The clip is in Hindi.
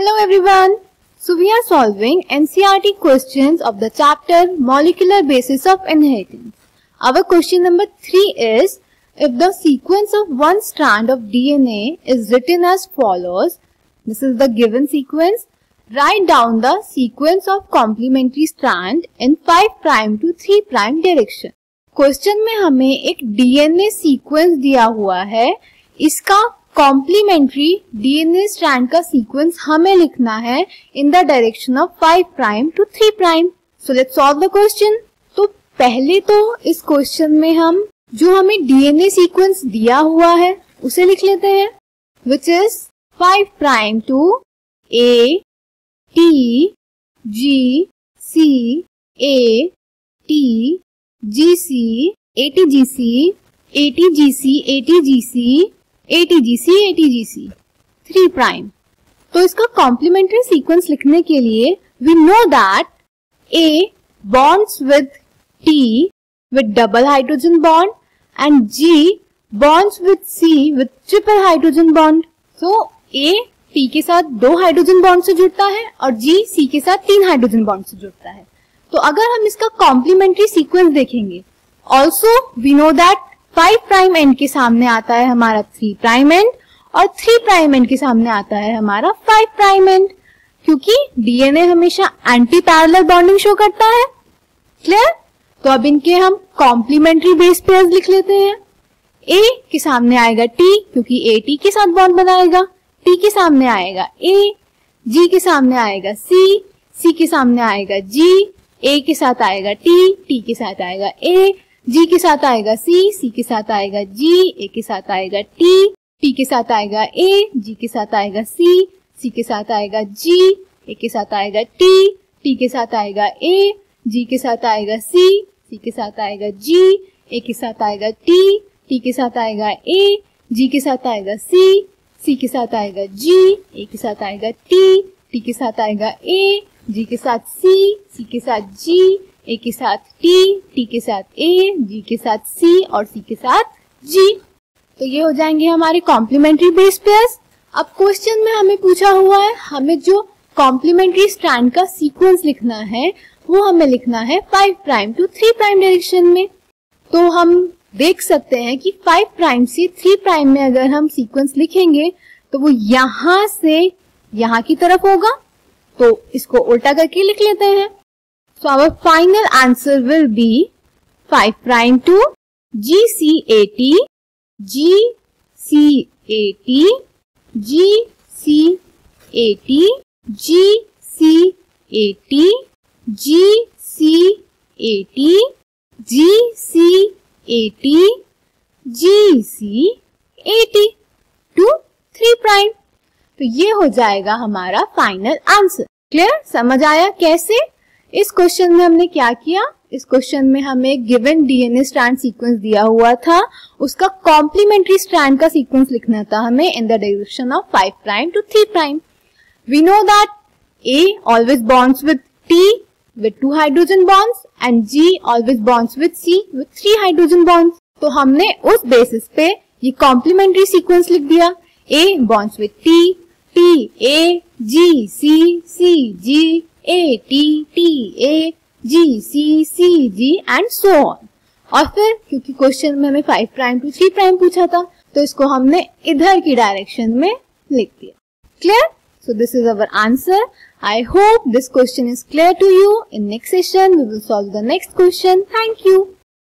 Hello everyone. So we are solving NCERT questions of the chapter Molecular Basis of Inheritance. Our question number 3 is, if the sequence of one strand of DNA is written as follows, this is the given sequence, write down the sequence of complementary strand in 5' to 3' direction. Question में हमें एक डीएनए सीक्वेंस दिया हुआ है, इसका कॉम्प्लीमेंट्री डीएनए स्ट्रैंड का सीक्वेंस हमें लिखना है in the direction of 5' to 3'. So let's solve the question. तो पहले तो इस क्वेश्चन में हम जो हमें डीएनए सीक्वेंस दिया हुआ है उसे लिख लेते हैं, which is 5' to A T G C A T G C A T G C A T G C A T G C ATGC ATGC 3'. तो इसका कॉम्प्लीमेंट्री सीक्वेंस लिखने के लिए we know that A bonds with T with double hydrogen bond and G bonds with C with triple hydrogen bond. So A T के साथ 2 हाइड्रोजन बॉन्ड से जुड़ता है और G C के साथ 3 हाइड्रोजन बॉन्ड से जुड़ता है. तो अगर हम इसका कॉम्प्लीमेंट्री सीक्वेंस देखेंगे, also we know that 5' end के सामने आता है हमारा 3' एंड और 3' एंड के सामने आता है हमारा 5' एंड, क्योंकि डीएनए हमेशा एंटी पैरेलल बॉन्डिंग शो करता है. क्लियर? तो अब इनके हम कॉम्प्लीमेंट्री बेस पेयर्स लिख लेते हैं. ए के सामने आएगा टी, क्योंकि ए टी के साथ बॉन्ड बनाएगा. टी के सामने आएगा ए, जी के सामने आएगा सी, सी के सामने आएगा जी, ए के साथ आएगा टी, टी के साथ आएगा ए, जी के साथ आएगा सी, सी के साथ आएगा जी, ए के साथ आएगा टी, टी के साथ आएगा ए, जी के साथ आएगा सी, सी के साथ आएगा जी, ए के साथ आएगा टी, टी के साथ आएगा ए, जी के साथ आएगा सी, सी के साथ आएगा जी, ए के साथ आएगा टी के साथ आएगा ए, जी के साथ आएगा सी, सी के साथ आएगा जी, ए के साथ आएगा टी के साथ आएगा ए, जी के साथ सी, सी के साथ जी, ए के साथ टी के साथ ए, जी के साथ सी और सी के साथ जी. तो ये हो जाएंगे हमारे कॉम्प्लीमेंट्री बेस पेयर्स. अब क्वेश्चन में हमें पूछा हुआ है, हमें जो कॉम्प्लीमेंट्री स्ट्रैंड का सीक्वेंस लिखना है वो हमें लिखना है 5' टू 3' डायरेक्शन में. तो हम देख सकते हैं कि 5' से 3' में अगर हम सीक्वेंस लिखेंगे तो वो यहां से यहां की तरफ होगा. तो इसको उल्टा करके लिख लेते हैं. So our final answer will be 5' to GCAT, GCAT, GCAT, GCAT, GCAT, GCAT, GCAT to 3'. तो ये हो जाएगा हमारा फाइनल आंसर. क्लियर? समझ आया कैसे? इस क्वेश्चन में हमने क्या किया, इस क्वेश्चन में हमें गिवन डीएनए स्ट्रैंड सीक्वेंस दिया हुआ था, उसका कॉम्प्लीमेंट्री स्ट्रैंड का सीक्वेंस लिखना था हमें in the direction of 5' to 3'. We know that A always bonds with T with 2 hydrogen bonds and G always bonds with C with 3 hydrogen bonds. तो हमने उस बेसिस पे ये कॉम्प्लीमेंट्री सीक्वेंस लिख दिया. A bonds with T, T A, G C, C G, A T T A G C C G and so on. और फिर क्योंकि क्वेश्चन में हमें 5' टू 3' पूछा था तो इसको हमने इधर की डायरेक्शन में लिख दिया. Clear? So this is our answer. I hope this question is clear to you. In next session we will solve the next question. Thank you.